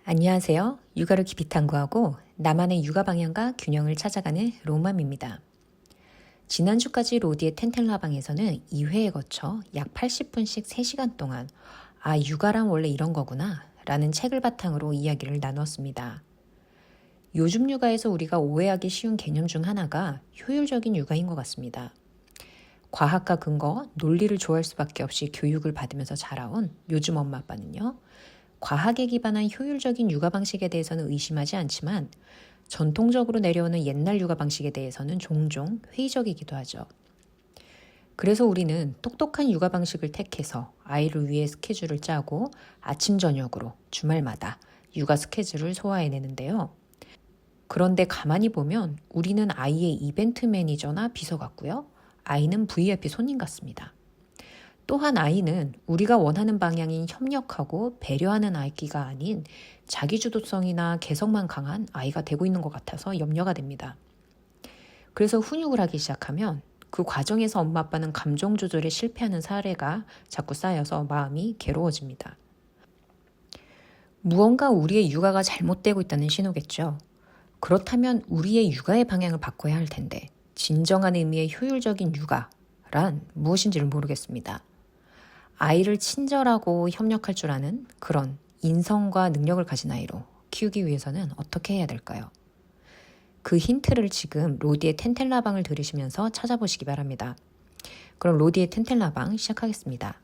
안녕하세요. 육아를 깊이 탐구하고 나만의 육아 방향과 균형을 찾아가는 로맘입니다. 지난주까지 로디의 텐텔라방에서는 2회에 거쳐 약 80분씩 3시간 동안 육아란 원래 이런 거구나 라는 책을 바탕으로 이야기를 나눴습니다. 요즘 육아에서 우리가 오해하기 쉬운 개념 중 하나가 효율적인 육아인 것 같습니다. 과학과 근거, 논리를 좋아할 수밖에 없이 교육을 받으면서 자라온 요즘 엄마 아빠는요. 과학에 기반한 효율적인 육아 방식에 대해서는 의심하지 않지만 전통적으로 내려오는 옛날 육아 방식에 대해서는 종종 회의적이기도 하죠. 그래서 우리는 똑똑한 육아 방식을 택해서 아이를 위해 스케줄을 짜고 아침 저녁으로 주말마다 육아 스케줄을 소화해내는데요. 그런데 가만히 보면 우리는 아이의 이벤트 매니저나 비서 같고요. 아이는 VIP 손님 같습니다. 또한 아이는 우리가 원하는 방향인 협력하고 배려하는 아이가 아닌 자기주도성이나 개성만 강한 아이가 되고 있는 것 같아서 염려가 됩니다. 그래서 훈육을 하기 시작하면 그 과정에서 엄마 아빠는 감정 조절에 실패하는 사례가 자꾸 쌓여서 마음이 괴로워집니다. 무언가 우리의 육아가 잘못되고 있다는 신호겠죠. 그렇다면 우리의 육아의 방향을 바꿔야 할 텐데 진정한 의미의 효율적인 육아란 무엇인지를 모르겠습니다. 아이를 친절하고 협력할 줄 아는 그런 인성과 능력을 가진 아이로 키우기 위해서는 어떻게 해야 될까요? 그 힌트를 지금 로디의 텐텔라방을 들으시면서 찾아보시기 바랍니다. 그럼 로디의 텐텔라방 시작하겠습니다.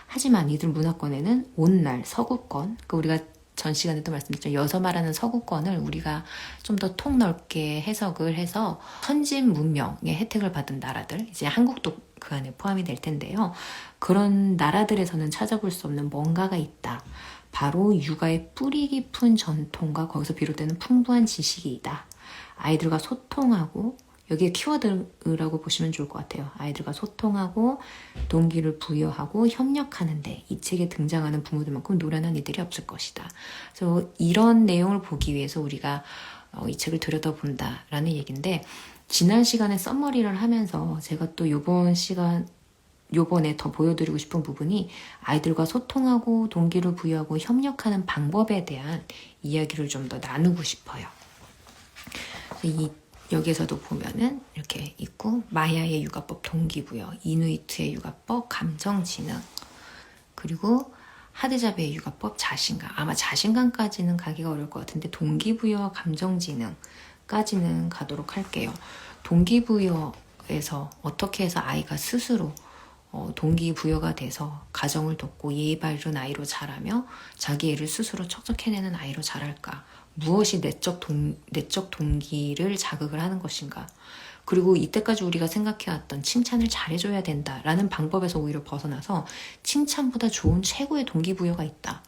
하지만 이들 문화권에는 온날 서구권, 우리가 전 시간에도 말씀드렸죠. 여서 말하는 서구권을 우리가 좀 더 통넓게 해석을 해서 선진 문명의 혜택을 받은 나라들, 이제 한국도 그 안에 포함이 될 텐데요. 그런 나라들에서는 찾아볼 수 없는 뭔가가 있다. 바로 육아의 뿌리 깊은 전통과 거기서 비롯되는 풍부한 지식이다. 아이들과 소통하고, 여기에 키워드라고 보시면 좋을 것 같아요. 아이들과 소통하고 동기를 부여하고 협력하는데 이 책에 등장하는 부모들만큼 노련한 이들이 없을 것이다. 그래서 이런 내용을 보기 위해서 우리가 이 책을 들여다본다라는 얘기인데, 지난 시간에 썸머리를 하면서 제가 또 요번에 더 보여드리고 싶은 부분이 아이들과 소통하고 동기를 부여하고 협력하는 방법에 대한 이야기를 좀 더 나누고 싶어요. 여기에서도 보면은 이렇게 있고, 마야의 육아법 동기부여, 이누이트의 육아법 감정지능, 그리고 하드자베의 육아법 자신감. 아마 자신감까지는 가기가 어려울 것 같은데 동기부여와 감정지능까지는 가도록 할게요. 동기부여에서 어떻게 해서 아이가 스스로 동기부여가 돼서 가정을 돕고 예의 바른 아이로 자라며 자기 애를 스스로 척척해내는 아이로 자랄까? 무엇이 내적 동기를 자극을 하는 것인가? 그리고 이때까지 우리가 생각해왔던 칭찬을 잘해줘야 된다라는 방법에서 오히려 벗어나서 칭찬보다 좋은 최고의 동기부여가 있다.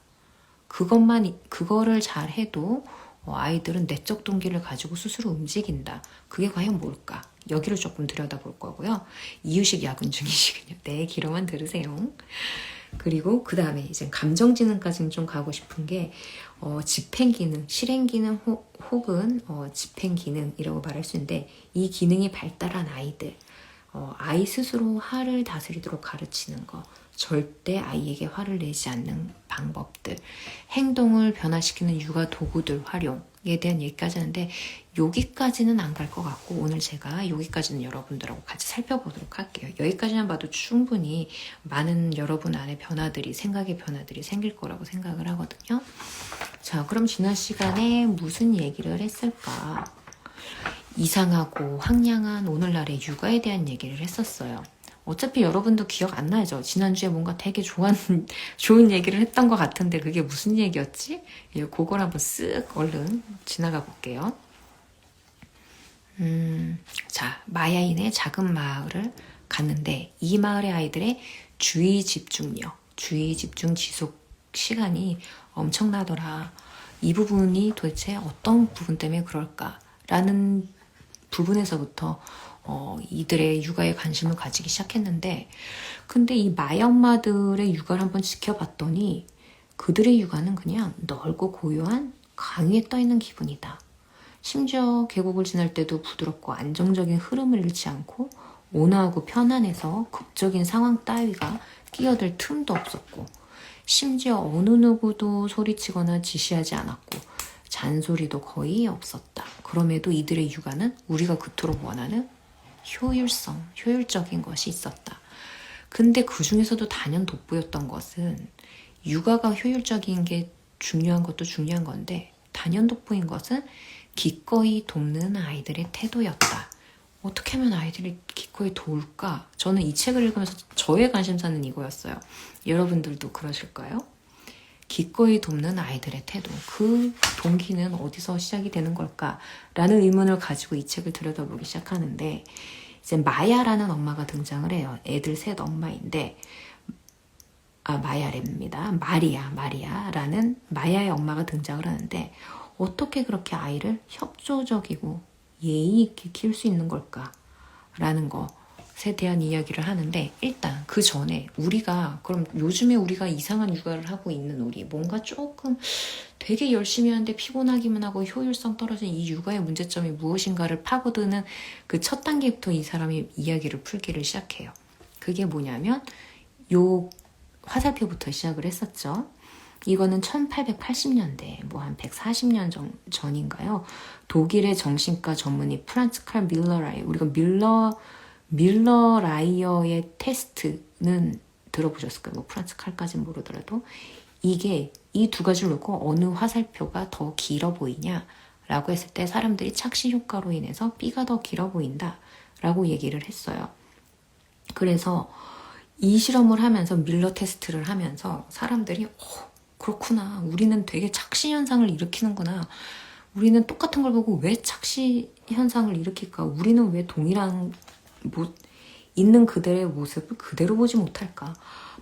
그거를 잘해도 아이들은 내적 동기를 가지고 스스로 움직인다. 그게 과연 뭘까? 여기를 조금 들여다볼 거고요. 이유식 야근 중이시군요. 네, 길어만 들으세요. 그리고 그 다음에 이제 감정지능까지는 좀 가고 싶은 게 집행기능, 실행기능 혹은 집행기능이라고 말할 수 있는데, 이 기능이 발달한 아이들, 아이 스스로 화를 다스리도록 가르치는 거, 절대 아이에게 화를 내지 않는 방법들, 행동을 변화시키는 육아 도구들 활용에 대한 얘기까지 하는데, 여기까지는 안 갈 것 같고 오늘 제가 여기까지는 여러분들하고 같이 살펴보도록 할게요. 여기까지만 봐도 충분히 많은 여러분 안에 변화들이, 생각의 변화들이 생길 거라고 생각을 하거든요. 자, 그럼 지난 시간에 무슨 얘기를 했을까? 이상하고 황량한 오늘날의 육아에 대한 얘기를 했었어요. 어차피 여러분도 기억 안 나죠? 지난주에 뭔가 되게 좋은 얘기를 했던 것 같은데 그게 무슨 얘기였지? 그걸 한번 쓱 얼른 지나가 볼게요. 자, 마야인의 작은 마을을 갔는데 이 마을의 아이들의 주의 집중력, 주의 집중 지속 시간이 엄청나더라. 이 부분이 도대체 어떤 부분 때문에 그럴까라는 부분에서부터 이들의 육아에 관심을 가지기 시작했는데, 근데 이 마야 엄마들의 육아를 한번 지켜봤더니 그들의 육아는 그냥 넓고 고요한 강 위에 떠있는 기분이다. 심지어 계곡을 지날 때도 부드럽고 안정적인 흐름을 잃지 않고 온화하고 편안해서 극적인 상황 따위가 끼어들 틈도 없었고, 심지어 어느 누구도 소리치거나 지시하지 않았고 잔소리도 거의 없었다. 그럼에도 이들의 육아는 우리가 그토록 원하는 효율적인 것이 있었다. 근데 그 중에서도 단연 돋보였던 것은 육아가 효율적인 게 중요한 것도 중요한 건데 단연 돋보인 것은 기꺼이 돕는 아이들의 태도였다. 어떻게 하면 아이들이 기꺼이 도울까? 저는 이 책을 읽으면서 저의 관심사는 이거였어요. 여러분들도 그러실까요? 기꺼이 돕는 아이들의 태도, 그 동기는 어디서 시작이 되는 걸까? 라는 의문을 가지고 이 책을 들여다보기 시작하는데 이제 마야라는 엄마가 등장을 해요. 애들 셋 엄마인데 마야랍니다. 마리아라는 마야의 엄마가 등장을 하는데 어떻게 그렇게 아이를 협조적이고 예의 있게 키울 수 있는 걸까? 라는 것에 대한 이야기를 하는데 일단 그 전에 그럼 요즘에 우리가 이상한 육아를 하고 있는 우리 뭔가 조금 되게 열심히 하는데 피곤하기만 하고 효율성 떨어진 이 육아의 문제점이 무엇인가를 파고드는 그 첫 단계부터 이 사람이 이야기를 풀기를 시작해요. 그게 뭐냐면 요 화살표부터 시작을 했었죠. 이거는 1880년대, 뭐 한 140년 전인가요? 독일의 정신과 전문의 프란츠 칼 밀러라이, 우리가 밀러라이어의 테스트는 들어보셨을까요? 뭐 프란츠 칼까지는 모르더라도 이게 이 두 가지를 놓고 어느 화살표가 더 길어 보이냐? 라고 했을 때 사람들이 착시 효과로 인해서 B가 더 길어 보인다 라고 얘기를 했어요. 그래서 이 실험을 하면서 밀러 테스트를 하면서 사람들이 그렇구나. 우리는 되게 착시 현상을 일으키는구나. 우리는 똑같은 걸 보고 왜 착시 현상을 일으킬까? 우리는 왜 동일한 있는 그들의 모습을 그대로 보지 못할까?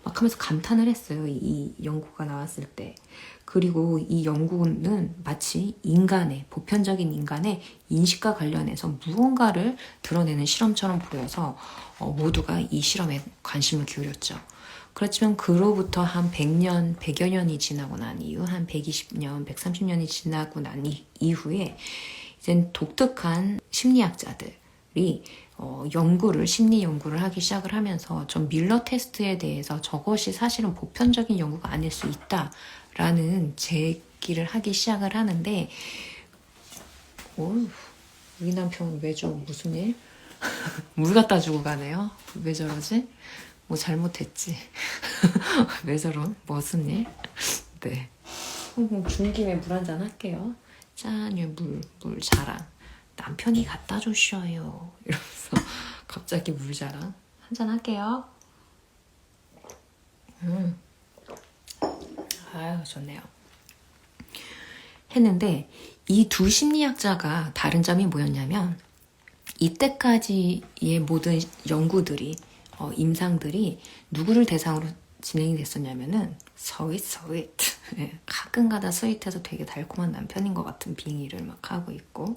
막 하면서 감탄을 했어요. 이 연구가 나왔을 때. 그리고 이 연구는 마치 보편적인 인간의 인식과 관련해서 무언가를 드러내는 실험처럼 보여서 모두가 이 실험에 관심을 기울였죠. 그렇지만 그로부터 한 100년, 100여 년이 지나고 난 이후, 한 120년, 130년이 지나고 난 이후에 이제 독특한 심리학자들이 심리 연구를 하기 시작을 하면서 전 밀러 테스트에 대해서 저것이 사실은 보편적인 연구가 아닐 수 있다라는 제기를 하기 시작을 하는데 우리 남편 왜 무슨 일? 물 갖다 주고 가네요. 왜 저러지? 뭐 잘못했지. 왜 저런? 무슨 일? 네. 준 김에 물 한잔 할게요. 짠, 물 자랑. 남편이 갖다 줬어요. 이러면서 갑자기 물 자랑. 한잔 할게요. 아유, 좋네요. 했는데 이 두 심리학자가 다른 점이 뭐였냐면 이때까지의 모든 연구들이 임상들이 누구를 대상으로 진행이 됐었냐면은 스윗 가끔가다 스윗해서 되게 달콤한 남편인 것 같은 빙의를 막 하고 있고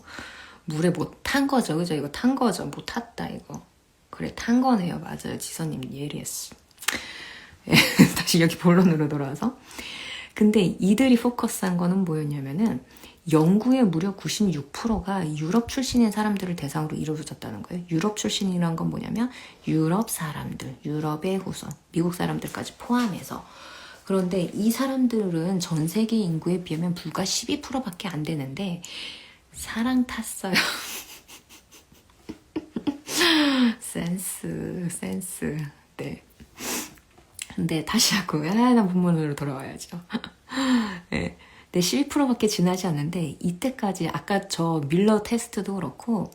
물에 못 탄 거죠. 그죠? 이거 탄 거죠. 못 탔다 이거. 그래 탄 거네요. 맞아요. 지선님 예리했어. 다시 여기 본론으로 돌아와서 근데 이들이 포커스한 거는 뭐였냐면은 연구의 무려 96%가 유럽 출신의 사람들을 대상으로 이루어졌다는 거예요. 유럽 출신이란 건 뭐냐면 유럽 사람들, 유럽의 후손, 미국 사람들까지 포함해서. 그런데 이 사람들은 전 세계 인구에 비하면 불과 12%밖에 안 되는데 사랑 탔어요. 센스. 네. 근데 다시 하고 난 본문으로 돌아와야죠. 네. 근데 12%밖에 지나지 않는데 이때까지 아까 저 밀러 테스트도 그렇고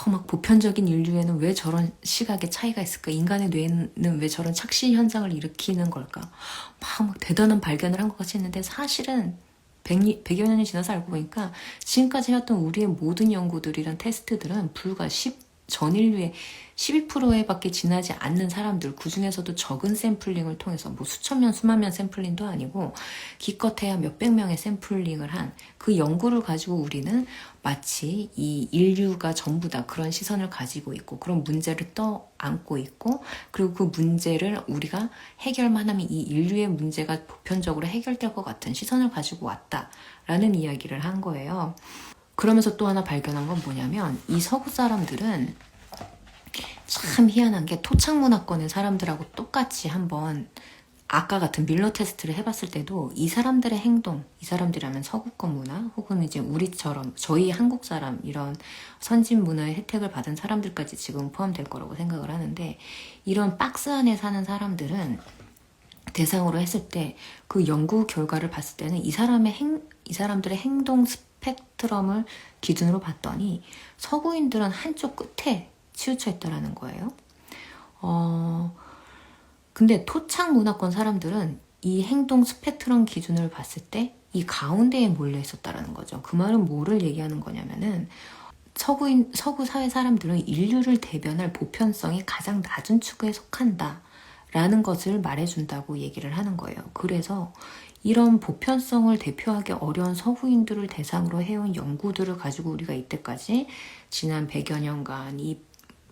막 보편적인 인류에는 왜 저런 시각의 차이가 있을까? 인간의 뇌는 왜 저런 착시 현상을 일으키는 걸까? 막 대단한 발견을 한 것 같이 했는데 사실은 100여 년이 지나서 알고 보니까 지금까지 해왔던 우리의 모든 연구들이란 테스트들은 불과 전 인류의 12%에 밖에 지나지 않는 사람들, 그 중에서도 적은 샘플링을 통해서 뭐 수천 명, 수만 명 샘플링도 아니고 기껏해야 몇백 명의 샘플링을 한 그 연구를 가지고 우리는 마치 이 인류가 전부 다 그런 시선을 가지고 있고 그런 문제를 떠안고 있고 그리고 그 문제를 우리가 해결만 하면 이 인류의 문제가 보편적으로 해결될 것 같은 시선을 가지고 왔다라는 이야기를 한 거예요. 그러면서 또 하나 발견한 건 뭐냐면 이 서구 사람들은 참 희한한 게 토착 문화권의 사람들하고 똑같이 한번 아까 같은 밀러 테스트를 해봤을 때도 이 사람들의 행동, 이 사람들이라면 서구권 문화 혹은 이제 우리처럼 저희 한국 사람 이런 선진 문화의 혜택을 받은 사람들까지 지금 포함될 거라고 생각을 하는데 이런 박스 안에 사는 사람들은 대상으로 했을 때 그 연구 결과를 봤을 때는 이 사람들의 행동 스펙트럼을 기준으로 봤더니 서구인들은 한쪽 끝에 치우쳐 있다라는 거예요. 근데 토착 문화권 사람들은 이 행동 스펙트럼 기준을 봤을 때 이 가운데에 몰려 있었다라는 거죠. 그 말은 뭐를 얘기하는 거냐면은 서구 사회 사람들은 인류를 대변할 보편성이 가장 낮은 축에 속한다 라는 것을 말해준다고 얘기를 하는 거예요. 그래서 이런 보편성을 대표하기 어려운 서구인들을 대상으로 해온 연구들을 가지고 우리가 이때까지 지난 100여 년간,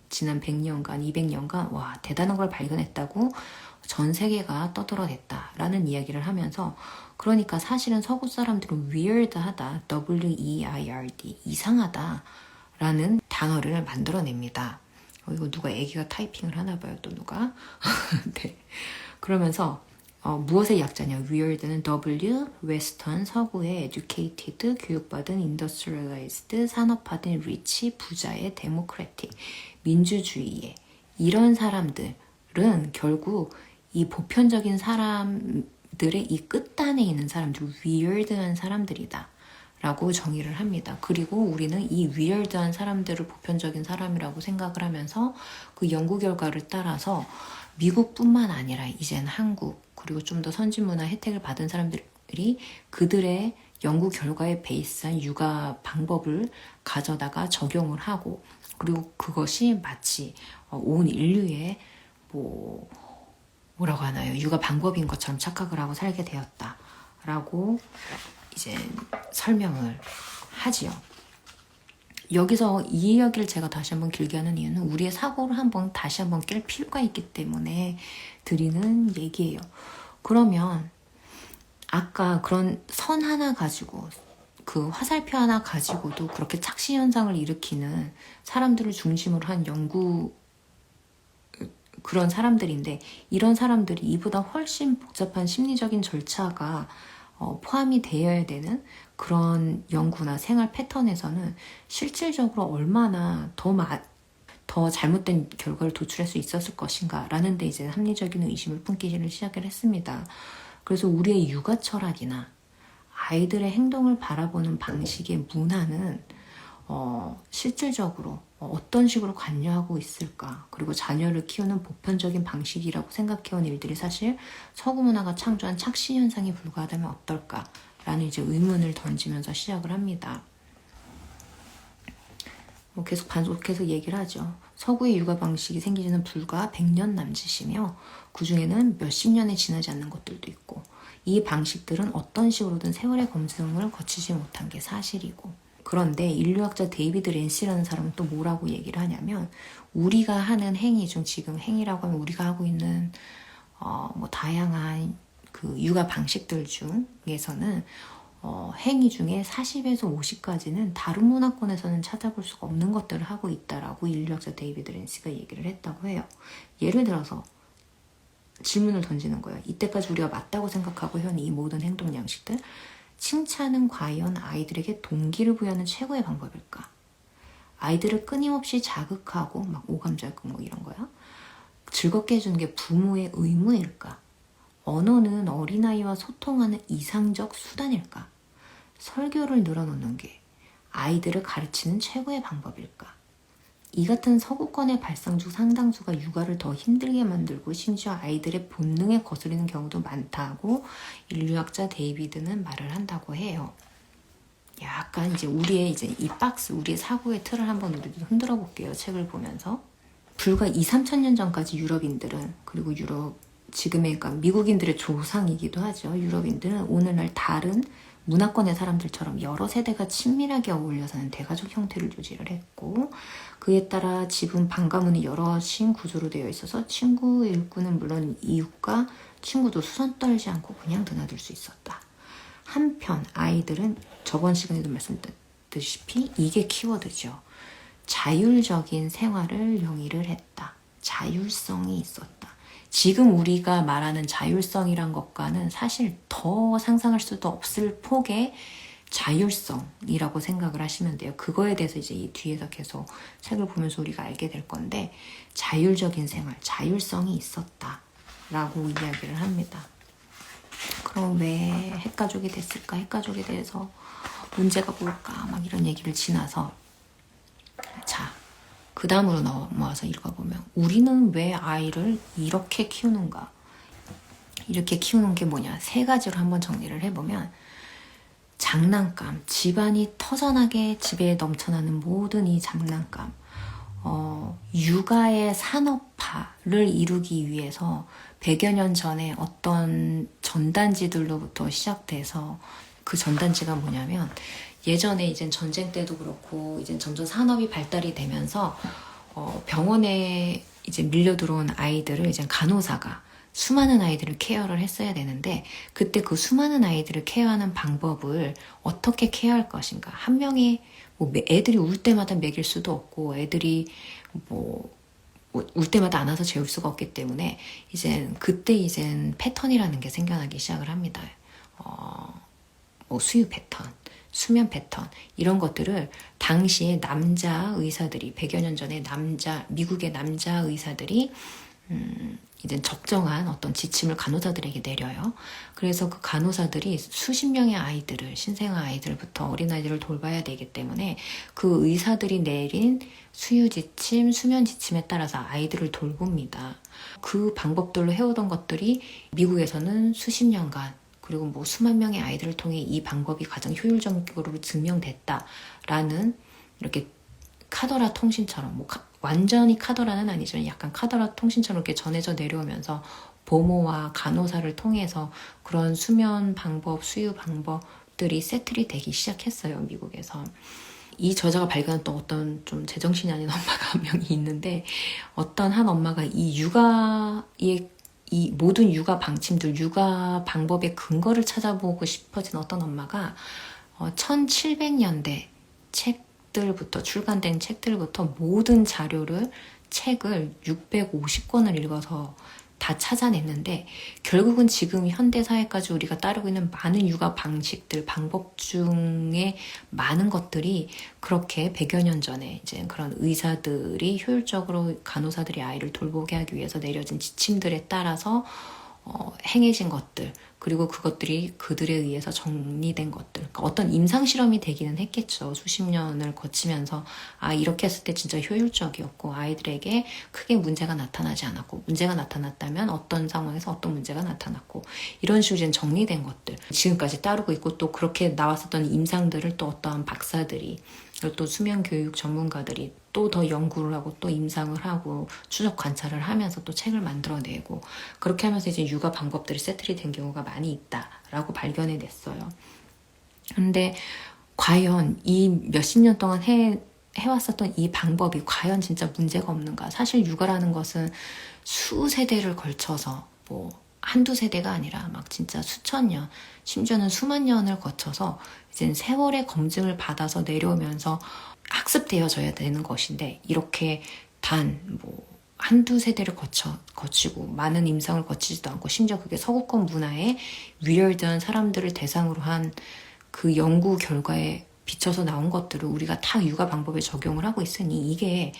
지난 100년간, 200년간 와 대단한 걸 발견했다고 전 세계가 떠들어댔다라는 이야기를 하면서 그러니까 사실은 서구 사람들은 weird하다, W-E-I-R-D, 이상하다라는 단어를 만들어냅니다. 이거 누가 애기가 타이핑을 하나 봐요, 또 누가. 네. 그러면서 무엇의 약자냐? weird는 W, western, 서구의 educated, 교육받은, industrialized, 산업화된, rich, 부자의, democratic, 민주주의의 이런 사람들은 결국 이 보편적인 사람들의 이 끝단에 있는 사람들, weird한 사람들이다 라고 정의를 합니다. 그리고 우리는 이 weird한 사람들을 보편적인 사람이라고 생각을 하면서 그 연구 결과를 따라서 미국뿐만 아니라 이젠 한국 그리고 좀 더 선진문화 혜택을 받은 사람들이 그들의 연구 결과에 베이스한 육아 방법을 가져다가 적용을 하고 그리고 그것이 마치 온 인류의 뭐라고 하나요? 육아 방법인 것처럼 착각을 하고 살게 되었다라고 이제 설명을 하지요. 여기서 이 이야기를 제가 다시 한번 길게 하는 이유는 우리의 사고를 다시 한번 깰 필요가 있기 때문에 드리는 얘기예요. 그러면 아까 그런 선 하나 가지고 그 화살표 하나 가지고도 그렇게 착시 현상을 일으키는 사람들을 중심으로 한 연구 그런 사람들인데 이런 사람들이 이보다 훨씬 복잡한 심리적인 절차가 포함이 되어야 되는 그런 연구나 생활 패턴에서는 실질적으로 얼마나 더 잘못된 결과를 도출할 수 있었을 것인가 라는 데 이제 합리적인 의심을 품기를 시작을 했습니다. 그래서 우리의 육아 철학이나 아이들의 행동을 바라보는 방식의 문화는 실질적으로 어떤 식으로 관여하고 있을까 그리고 자녀를 키우는 보편적인 방식이라고 생각해온 일들이 사실 서구 문화가 창조한 착시 현상에 불과하다면 어떨까라는 이제 의문을 던지면서 시작을 합니다. 계속 반복해서 얘기를 하죠. 서구의 육아 방식이 생기지는 불과 100년 남짓이며 그 중에는 몇십 년이 지나지 않는 것들도 있고 이 방식들은 어떤 식으로든 세월의 검증을 거치지 못한 게 사실이고 그런데 인류학자 데이비드 랜시라는 사람은 또 뭐라고 얘기를 하냐면 우리가 하는 행위 중 지금 행위라고 하면 우리가 하고 있는 다양한 그 육아 방식들 중에서는 행위 중에 40에서 50까지는 다른 문화권에서는 찾아볼 수가 없는 것들을 하고 있다라고 인류학자 데이비드 랜시가 얘기를 했다고 해요. 예를 들어서 질문을 던지는 거예요. 이때까지 우리가 맞다고 생각하고 해온 이 모든 행동 양식들 칭찬은 과연 아이들에게 동기를 부여하는 최고의 방법일까? 아이들을 끊임없이 자극하고 막 오감자극 이런 거야? 즐겁게 해주는 게 부모의 의무일까? 언어는 어린아이와 소통하는 이상적 수단일까? 설교를 늘어놓는 게 아이들을 가르치는 최고의 방법일까? 이 같은 서구권의 발상 중 상당수가 육아를 더 힘들게 만들고 심지어 아이들의 본능에 거스르는 경우도 많다고 인류학자 데이비드는 말을 한다고 해요. 약간 이제 우리의 이 박스, 우리의 사고의 틀을 한번 우리도 흔들어 볼게요. 책을 보면서. 불과 2-3천 년 전까지 유럽인들은 그리고 지금의 그러니까 미국인들의 조상이기도 하죠. 유럽인들은 오늘날 다른 문화권의 사람들처럼 여러 세대가 친밀하게 어울려 사는 대가족 형태를 유지를 했고 그에 따라 집은 방가문이 여럿인 구조로 되어 있어서 친구 일구는 물론 이웃과 친구도 수선 떨지 않고 그냥 드나들 수 있었다. 한편 아이들은 저번 시간에도 말씀드렸다시피 이게 키워드죠. 자율적인 생활을 영위를 했다. 자율성이 있었다. 지금 우리가 말하는 자율성이란 것과는 사실 더 상상할 수도 없을 폭의 자율성이라고 생각을 하시면 돼요. 그거에 대해서 이제 이 뒤에서 계속 책을 보면서 우리가 알게 될 건데, 자율적인 생활, 자율성이 있었다라고 이야기를 합니다. 그럼 왜 핵가족이 됐을까? 핵가족에 대해서 문제가 뭘까? 막 이런 얘기를 지나서, 자, 그 다음으로 넘어와서 읽어보면, 우리는 왜 아이를 이렇게 키우는가? 이렇게 키우는 게 뭐냐? 세 가지로 한번 정리를 해보면, 장난감, 집안이 터전하게 집에 넘쳐나는 모든 이 장난감, 육아의 산업화를 이루기 위해서 100여 년 전에 어떤 전단지들로부터 시작돼서, 그 전단지가 뭐냐면, 예전에 이제 전쟁 때도 그렇고 이제 점점 산업이 발달이 되면서 병원에 이제 밀려 들어온 아이들을 이제 간호사가 수많은 아이들을 케어를 했어야 되는데, 그때 그 수많은 아이들을 케어하는 방법을 어떻게 케어할 것인가. 한 명이 뭐 애들이 울 때마다 먹일 수도 없고, 애들이 울 때마다 안아서 재울 수가 없기 때문에 그때 패턴이라는 게 생겨나기 시작을 합니다. 수유 패턴, 수면 패턴, 이런 것들을 당시에 남자 의사들이, 100여 년 전에 미국의 남자 의사들이 이제 적정한 어떤 지침을 간호사들에게 내려요. 그래서 그 간호사들이 수십 명의 아이들을, 신생아 아이들부터 어린아이들을 돌봐야 되기 때문에 그 의사들이 내린 수유 지침, 수면 지침에 따라서 아이들을 돌봅니다. 그 방법들로 해오던 것들이 미국에서는 수십 년간, 그리고 뭐 수만 명의 아이들을 통해 이 방법이 가장 효율적으로 증명됐다라는, 이렇게 카더라 통신처럼, 뭐 완전히 카더라는 아니지만 약간 카더라 통신처럼 이렇게 전해져 내려오면서 보모와 간호사를 통해서 그런 수면 방법, 수유 방법들이 세틀이 되기 시작했어요, 미국에서. 이 저자가 발견한 또 어떤 좀 제정신이 아닌 엄마가 한 명이 있는데, 어떤 한 엄마가 이 모든 육아 방침들, 육아 방법의 근거를 찾아보고 싶어진 어떤 엄마가 1700년대 책들부터, 출간된 책들부터 모든 책을 650권을 읽어서 다 찾아냈는데, 결국은 지금 현대사회까지 우리가 따르고 있는 많은 육아 방식들, 방법 중에 많은 것들이 그렇게 100여 년 전에 이제 그런 의사들이 효율적으로 간호사들이 아이를 돌보게 하기 위해서 내려진 지침들에 따라서 행해진 것들, 그리고 그것들이 그들에 의해서 정리된 것들, 그러니까 어떤 임상실험이 되기는 했겠죠. 수십 년을 거치면서 이렇게 했을 때 진짜 효율적이었고 아이들에게 크게 문제가 나타나지 않았고, 문제가 나타났다면 어떤 상황에서 어떤 문제가 나타났고, 이런 식으로 이제 정리된 것들 지금까지 따르고 있고, 또 그렇게 나왔었던 임상들을 또 어떠한 박사들이, 또 수면교육 전문가들이 또 더 연구를 하고 또 임상을 하고 추적 관찰을 하면서 또 책을 만들어내고, 그렇게 하면서 이제 육아 방법들이 세틀이 된 경우가 많이 있다라고 발견해냈어요. 근데 과연 이 몇십 년 동안 해왔었던 이 방법이 과연 진짜 문제가 없는가? 사실 육아라는 것은 수세대를 걸쳐서, 뭐 한두 세대가 아니라 막 진짜 수천 년, 심지어는 수만 년을 거쳐서 이제 세월의 검증을 받아서 내려오면서 학습되어져야 되는 것인데, 이렇게 한두 세대를 거치고 많은 임상을 거치지도 않고, 심지어 그게 서구권 문화에 위열된 사람들을 대상으로 한 그 연구 결과에 비춰서 나온 것들을 우리가 다 육아 방법에 적용을 하고 있으니, 이게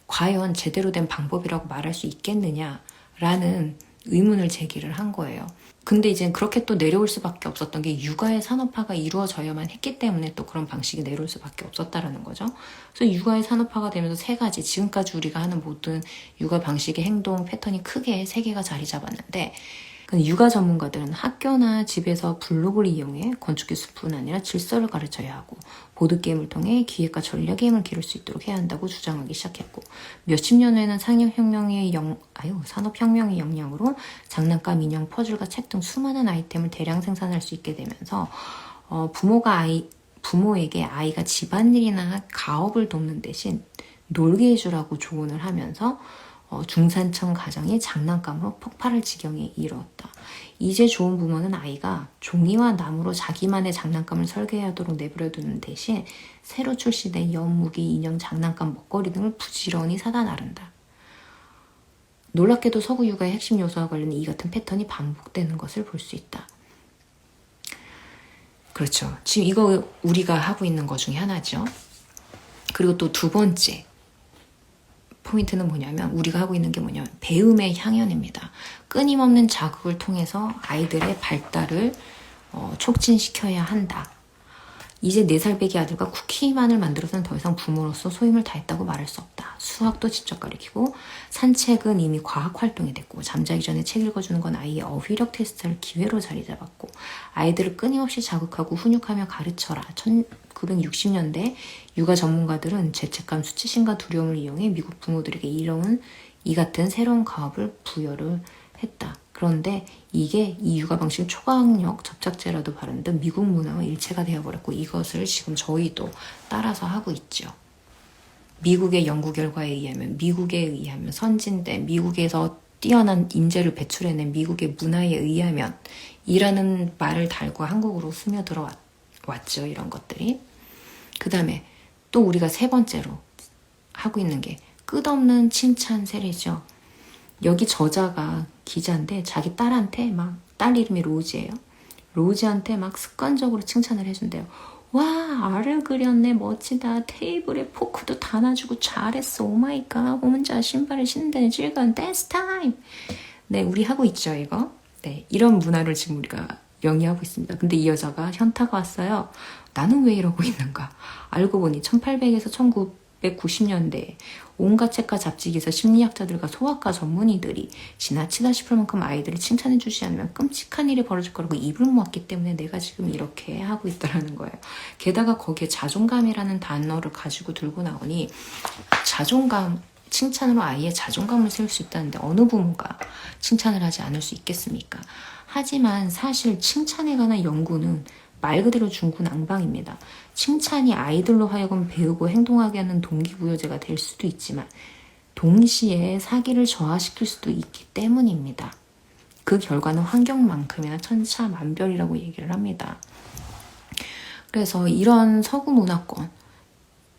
과연 제대로 된 방법이라고 말할 수 있겠느냐라는 의문을 제기를 한 거예요. 근데 이제 그렇게 또 내려올 수밖에 없었던 게, 육아의 산업화가 이루어져야만 했기 때문에 또 그런 방식이 내려올 수밖에 없었다라는 거죠. 그래서 육아의 산업화가 되면서 세 가지, 지금까지 우리가 하는 모든 육아 방식의 행동 패턴이 크게 세 개가 자리 잡았는데, 육아 전문가들은 학교나 집에서 블록을 이용해 건축기술뿐 아니라 질서를 가르쳐야 하고, 보드게임을 통해 기획과 전략의 힘을 기를 수 있도록 해야 한다고 주장하기 시작했고, 몇십 년 후에는 산업혁명의 영향으로 장난감, 인형, 퍼즐과 책 등 수많은 아이템을 대량 생산할 수 있게 되면서 부모에게 아이가 집안일이나 가업을 돕는 대신 놀게 해주라고 조언을 하면서 중산층 가정이 장난감으로 폭발할 지경에 이르렀다. 이제 좋은 부모는 아이가 종이와 나무로 자기만의 장난감을 설계하도록 내버려두는 대신 새로 출시된 연, 무기, 인형, 장난감, 먹거리 등을 부지런히 사다 나른다. 놀랍게도 서구 육아의 핵심 요소와 관련된 이 같은 패턴이 반복되는 것을 볼 수 있다. 그렇죠. 지금 이거 우리가 하고 있는 것 중에 하나죠. 그리고 또 두 번째 포인트는 뭐냐면 우리가 하고 있는 게 뭐냐면 배움의 향연입니다. 끊임없는 자극을 통해서 아이들의 발달을 촉진시켜야 한다. 이제 4살 배기 아들과 쿠키만을 만들어서는 더 이상 부모로서 소임을 다했다고 말할 수 없다. 수학도 직접 가르치고 산책은 이미 과학 활동이 됐고 잠자기 전에 책 읽어주는 건 아이의 어휘력 테스트를 기회로 자리 잡았고 아이들을 끊임없이 자극하고 훈육하며 가르쳐라. 1960년대 육아 전문가들은 죄책감, 수치심과 두려움을 이용해 미국 부모들에게 이런 이 같은 새로운 과업을 부여를 했다. 그런데 이게 이 육아 방식 초강력 접착제라도 바른 듯 미국 문화와 일체가 되어버렸고 이것을 지금 저희도 따라서 하고 있죠. 미국의 연구 결과에 의하면 미국에 의하면 선진된 미국에서 뛰어난 인재를 배출해낸 미국의 문화에 의하면 이라는 말을 달고 한국으로 스며들어 왔죠. 이런 것들이. 그 다음에 또 우리가 세 번째로 하고 있는 게 끝없는 칭찬 세례죠. 여기 저자가 기자인데 자기 딸한테 막 딸 이름이 로지예요. 로지한테 막 습관적으로 칭찬을 해준대요. 와, 알을 그렸네, 멋지다. 테이블에 포크도 다 놔주고 잘했어. 오마이갓, 혼자 신발을 신는데 즐거운 댄스 타임. 네, 우리 하고 있죠, 이거. 네, 이런 문화를 지금 우리가 영위하고 있습니다. 근데 이 여자가 현타가 왔어요. 나는 왜 이러고 있는가? 알고 보니 1800에서 1990년대에 온갖 책과 잡지 기사 심리학자들과 소아과 전문의들이 지나치다 싶을 만큼 아이들을 칭찬해 주지 않으면 끔찍한 일이 벌어질 거라고 입을 모았기 때문에 내가 지금 이렇게 하고 있다라는 거예요. 게다가 거기에 자존감이라는 단어를 가지고 들고 나오니 자존감, 칭찬으로 아이의 자존감을 세울 수 있다는데 어느 부모가 칭찬을 하지 않을 수 있겠습니까? 하지만 사실 칭찬에 관한 연구는 말 그대로 중구난방입니다. 칭찬이 아이들로 하여금 배우고 행동하게 하는 동기부여제가 될 수도 있지만 동시에 사기를 저하시킬 수도 있기 때문입니다. 그 결과는 환경만큼이나 천차만별이라고 얘기를 합니다. 그래서 이런 서구 문화권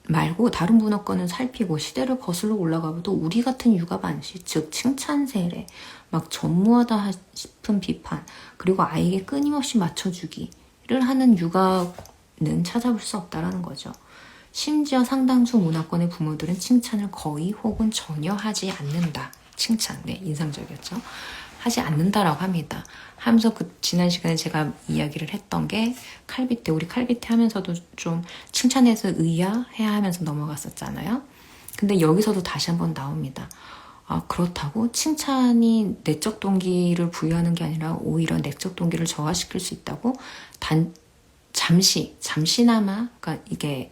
말고 다른 문화권을 살피고 시대를 거슬러 올라가봐도 우리 같은 육아 방식, 즉 칭찬 세례, 막 전무하다 싶은 비판, 그리고 아이에게 끊임없이 맞춰주기를 하는 육아는 찾아볼 수 없다라는 거죠. 심지어 상당수 문화권의 부모들은 칭찬을 거의 혹은 전혀 하지 않는다. 칭찬, 네, 인상적이었죠. 하지 않는다라고 합니다. 하면서 지난 시간에 제가 이야기를 했던 게 칼비태, 우리 칼비태 하면서도 좀 칭찬해서 의아해야 하면서 넘어갔었잖아요. 근데 여기서도 다시 한번 나옵니다. 아, 그렇다고 칭찬이 내적 동기를 부여하는 게 아니라 오히려 내적 동기를 저하시킬 수 있다고 잠시나마, 그러니까 이게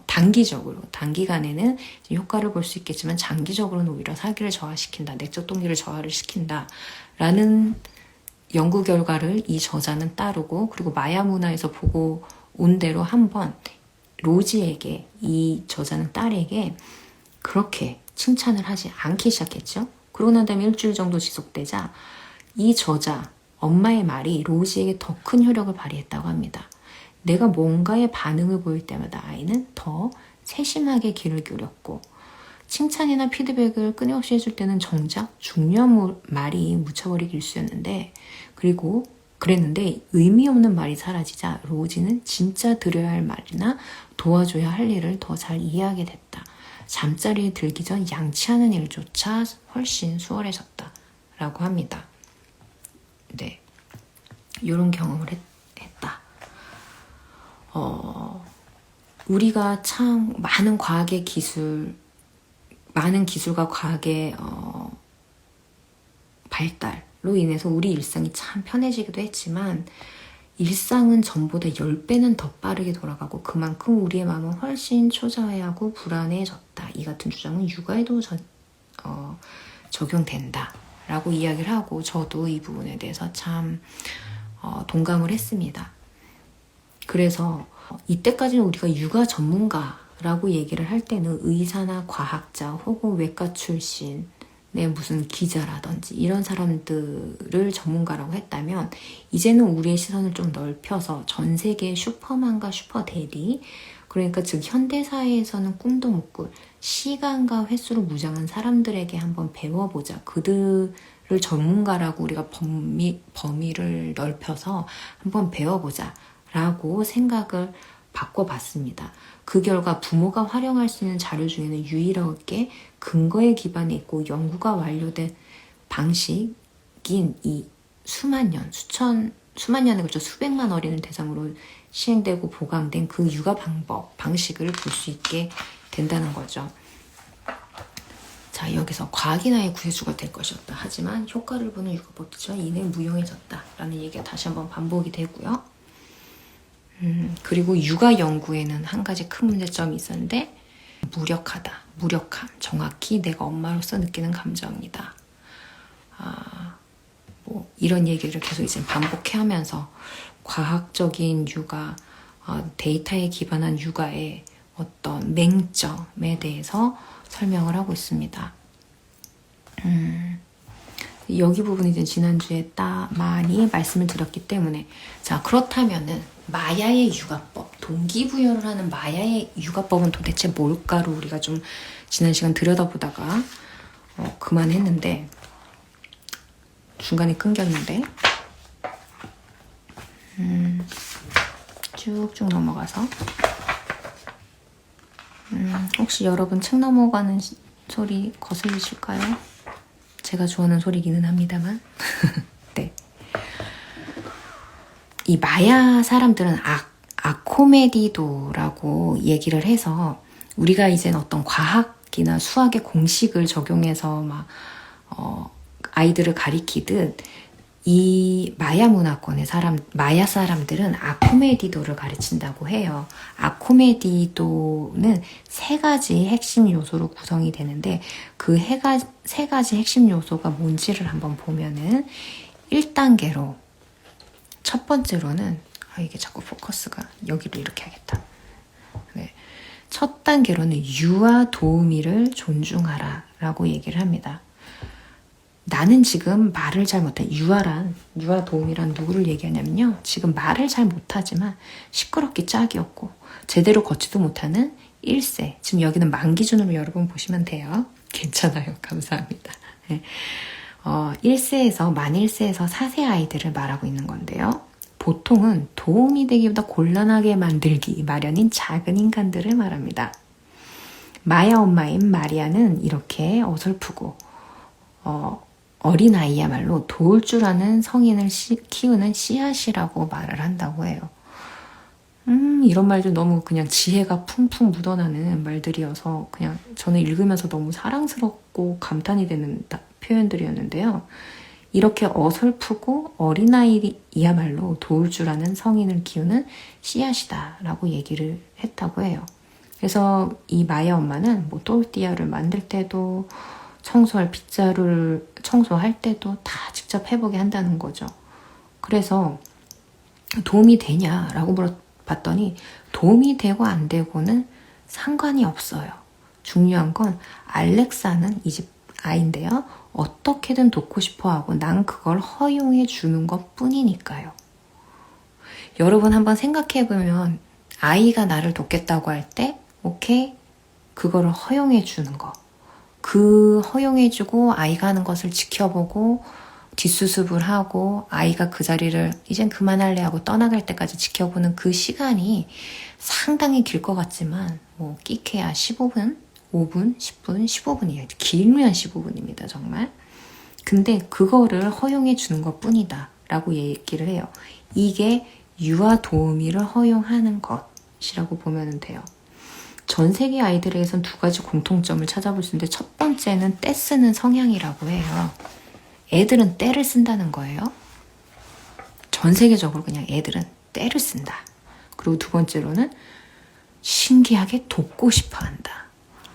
단기적으로, 단기간에는 효과를 볼 수 있겠지만 장기적으로는 오히려 사기를 저하시킨다, 내적 동기를 저하를 시킨다 라는 연구 결과를 이 저자는 따르고, 그리고 마야 문화에서 보고 온 대로 한번 로지에게, 이 저자는 딸에게 그렇게 칭찬을 하지 않기 시작했죠. 그러고 난 다음에 일주일 정도 지속되자 이 저자 엄마의 말이 로지에게 더 큰 효력을 발휘했다고 합니다. 내가 뭔가의 반응을 보일 때마다 아이는 더 세심하게 귀를 기울였고, 칭찬이나 피드백을 끊임없이 해줄 때는 정작 중요한 말이 묻혀버리기 일쑤였는데, 그랬는데 의미 없는 말이 사라지자 로지는 진짜 드려야 할 말이나 도와줘야 할 일을 더 잘 이해하게 됐다. 잠자리에 들기 전 양치하는 일조차 훨씬 수월해졌다 라고 합니다. 네, 이런 경험을 했다. 우리가 참 많은 기술과 과학의 발달로 인해서 우리 일상이 참 편해지기도 했지만 일상은 전보다 10배는 더 빠르게 돌아가고 그만큼 우리의 마음은 훨씬 초조해하고 불안해졌다. 이 같은 주장은 육아에도 적용된다 라고 이야기를 하고, 저도 이 부분에 대해서 참 동감을 했습니다. 그래서 이때까지는 우리가 육아 전문가라고 얘기를 할 때는 의사나 과학자 혹은 외과 출신의 무슨 기자라든지 이런 사람들을 전문가라고 했다면, 이제는 우리의 시선을 좀 넓혀서 전 세계의 슈퍼맨과 슈퍼대리, 그러니까 즉 현대사회에서는 꿈도 못 꿀 시간과 횟수로 무장한 사람들에게 한번 배워보자. 그들을 전문가라고 우리가 범위를 넓혀서 한번 배워보자 라고 생각을 바꿔봤습니다. 그 결과 부모가 활용할 수 있는 자료 중에는 유일하게 근거에 기반해 있고 연구가 완료된 방식인 이 수만 년에 걸쳐 수백만 어린이를 대상으로 시행되고 보강된 그 육아 방식을 볼 수 있게 된다는 거죠. 자, 여기서 과학이 나의 구세주가 될 것이었다. 하지만 효과를 보는 육아법이죠. 이내 무용해졌다. 라는 얘기가 다시 한번 반복이 되고요. 그리고 육아 연구에는 한 가지 큰 문제점이 있었는데 무력함. 정확히 내가 엄마로서 느끼는 감정이다. 뭐 이런 얘기를 계속 이제 반복해 하면서 과학적인 육아, 데이터에 기반한 육아의 어떤 맹점에 대해서 설명을 하고 있습니다. 여기 부분은 이제 지난주에 많이 말씀을 드렸기 때문에 자, 그렇다면은 마야의 육아법, 동기부여를 하는 마야의 육아법은 도대체 뭘까로 우리가 좀 지난 시간 들여다보다가 그만했는데 중간에 끊겼는데 쭉쭉 넘어가서 혹시 여러분 책 넘어가는 소리 거슬리실까요? 제가 좋아하는 소리기는 합니다만 네. 이 마야 사람들은 아코메디도라고 얘기를 해서 우리가 이제 어떤 과학이나 수학의 공식을 적용해서 막 아이들을 가리키듯 이 마야 문화권의 마야 사람들은 아코메디도를 가르친다고 해요. 아코메디도는 세 가지 핵심 요소로 구성이 되는데 그 세 가지 핵심 요소가 뭔지를 한번 보면은 1단계로 첫 번째로는 이게 자꾸 포커스가 여기를 이렇게 하겠다. 네. 첫 단계로는 유아 도우미를 존중하라 라고 얘기를 합니다. 나는 지금 말을 잘 못해. 유아 도우미란 누구를 얘기하냐면요. 지금 말을 잘 못하지만 시끄럽기 짝이었고 제대로 걷지도 못하는 1세. 지금 여기는 만 기준으로 여러분 보시면 돼요. 괜찮아요. 감사합니다. 네. 1세에서 만 1세에서 4세 아이들을 말하고 있는 건데요. 보통은 도움이 되기보다 곤란하게 만들기 마련인 작은 인간들을 말합니다. 마야 엄마인 마리아는 이렇게 어설프고 어린아이야말로 도울 줄 아는 성인을 키우는 씨앗이라고 말을 한다고 해요. 이런 말도 너무 그냥 지혜가 풍풍 묻어나는 말들이어서 그냥 저는 읽으면서 너무 사랑스럽고 감탄이 되는 표현들이었는데요. 이렇게 어설프고 어린아이야말로 도울 줄 아는 성인을 키우는 씨앗이다 라고 얘기를 했다고 해요. 그래서 이 마야 엄마는 뭐 또르띠아를 만들 때도 청소할 빗자루를 청소할 때도 다 직접 해보게 한다는 거죠. 그래서 도움이 되냐라고 물어봤더니 도움이 되고 안 되고는 상관이 없어요. 중요한 건 알렉사는 이 집 아이인데요. 어떻게든 돕고 싶어 하고 난 그걸 허용해 주는 것 뿐이니까요. 여러분 한번 생각해 보면 아이가 나를 돕겠다고 할 때 오케이 그거를 허용해 주는 거. 그 허용해주고 아이가 하는 것을 지켜보고 뒷수습을 하고 아이가 그 자리를 이젠 그만할래 하고 떠나갈 때까지 지켜보는 그 시간이 상당히 길 것 같지만 뭐 끼케야 15분, 5분, 10분, 15분이에요. 길면 15분입니다. 정말. 근데 그거를 허용해 주는 것 뿐이다 라고 얘기를 해요. 이게 유아 도우미를 허용하는 것이라고 보면 돼요. 전 세계 아이들에게선 두 가지 공통점을 찾아볼 수 있는데 첫 번째는 떼 쓰는 성향이라고 해요. 애들은 떼를 쓴다는 거예요. 전 세계적으로 그냥 애들은 떼를 쓴다. 그리고 두 번째로는 신기하게 돕고 싶어 한다.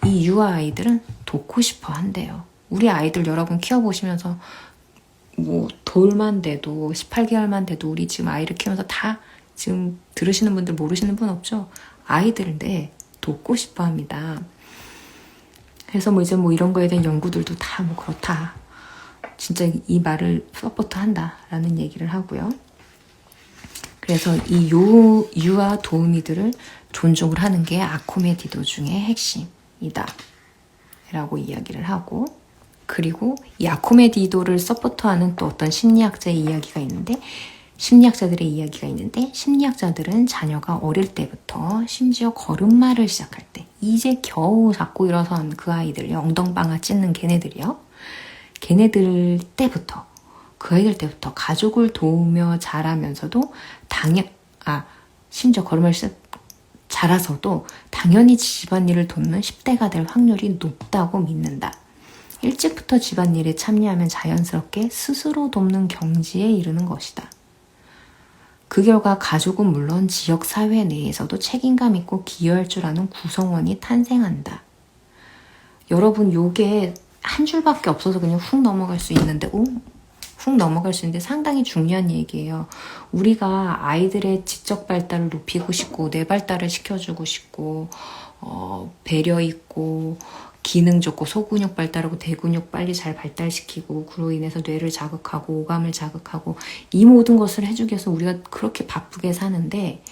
이 유아 아이들은 돕고 싶어 한대요. 우리 아이들 여러분 키워보시면서 뭐 돌만 돼도 18개월만 돼도 우리 지금 아이를 키우면서 다 지금 들으시는 분들 모르시는 분 없죠? 아이들인데 돕고 싶어 합니다. 그래서 뭐 이제 뭐 이런 거에 대한 연구들도 다 뭐 그렇다. 진짜 이 말을 서포트 한다 라는 얘기를 하고요. 그래서 이 유아 도우미들을 존중을 하는 게 아코메디도 중에 핵심이다 라고 이야기를 하고, 그리고 이 아코메디도를 서포터하는 또 어떤 심리학자들의 이야기가 있는데, 심리학자들은 자녀가 어릴 때부터, 심지어 걸음마를 시작할 때, 이제 겨우 자꾸 일어선 그 아이들요, 엉덩방아 찢는 걔네들 때부터 가족을 도우며 자라면서도 심지어 걸음을 자라서도 당연히 집안일을 돕는 10대가 될 확률이 높다고 믿는다. 일찍부터 집안일에 참여하면 자연스럽게 스스로 돕는 경지에 이르는 것이다. 그 결과 가족은 물론 지역 사회 내에서도 책임감 있고 기여할 줄 아는 구성원이 탄생한다. 여러분, 요게 한 줄밖에 없어서 그냥 훅 넘어갈 수 있는데 상당히 중요한 얘기예요. 우리가 아이들의 지적 발달을 높이고 싶고 뇌 발달을 시켜주고 싶고 배려 있고 기능 좋고 소근육 발달하고 대근육 빨리 잘 발달시키고 그로 인해서 뇌를 자극하고 오감을 자극하고 이 모든 것을 해주기 위해서 우리가 그렇게 바쁘게 사는데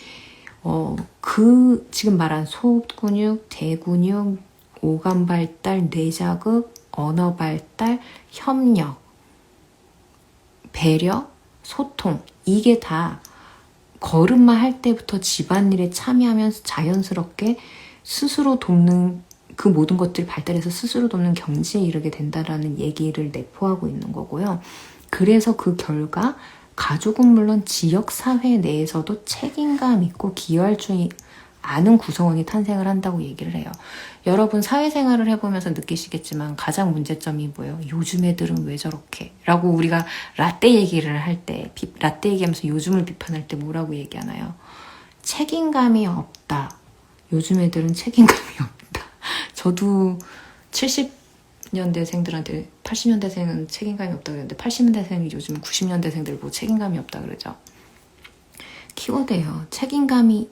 그 지금 말한 소근육, 대근육, 오감 발달, 뇌 자극, 언어 발달, 협력, 배려, 소통, 이게 다 걸음마 할 때부터 집안일에 참여하면서 자연스럽게 스스로 돕는, 그 모든 것들이 발달해서 스스로 돕는 경지에 이르게 된다라는 얘기를 내포하고 있는 거고요. 그래서 그 결과 가족은 물론 지역 사회 내에서도 책임감 있고 기여할 줄 아는 구성원이 탄생을 한다고 얘기를 해요. 여러분, 사회생활을 해보면서 느끼시겠지만 가장 문제점이 뭐예요? 요즘 애들은 왜 저렇게? 라고 우리가 라떼 얘기를 할 때, 라떼 얘기하면서 요즘을 비판할 때 뭐라고 얘기하나요? 책임감이 없다. 요즘 애들은 책임감이 없다. 저도 70년대생들한테 80년대생은 책임감이 없다 그랬는데 80년대생이 요즘 90년대생들 보고 책임감이 없다 그러죠. 키워드예요. 책임감이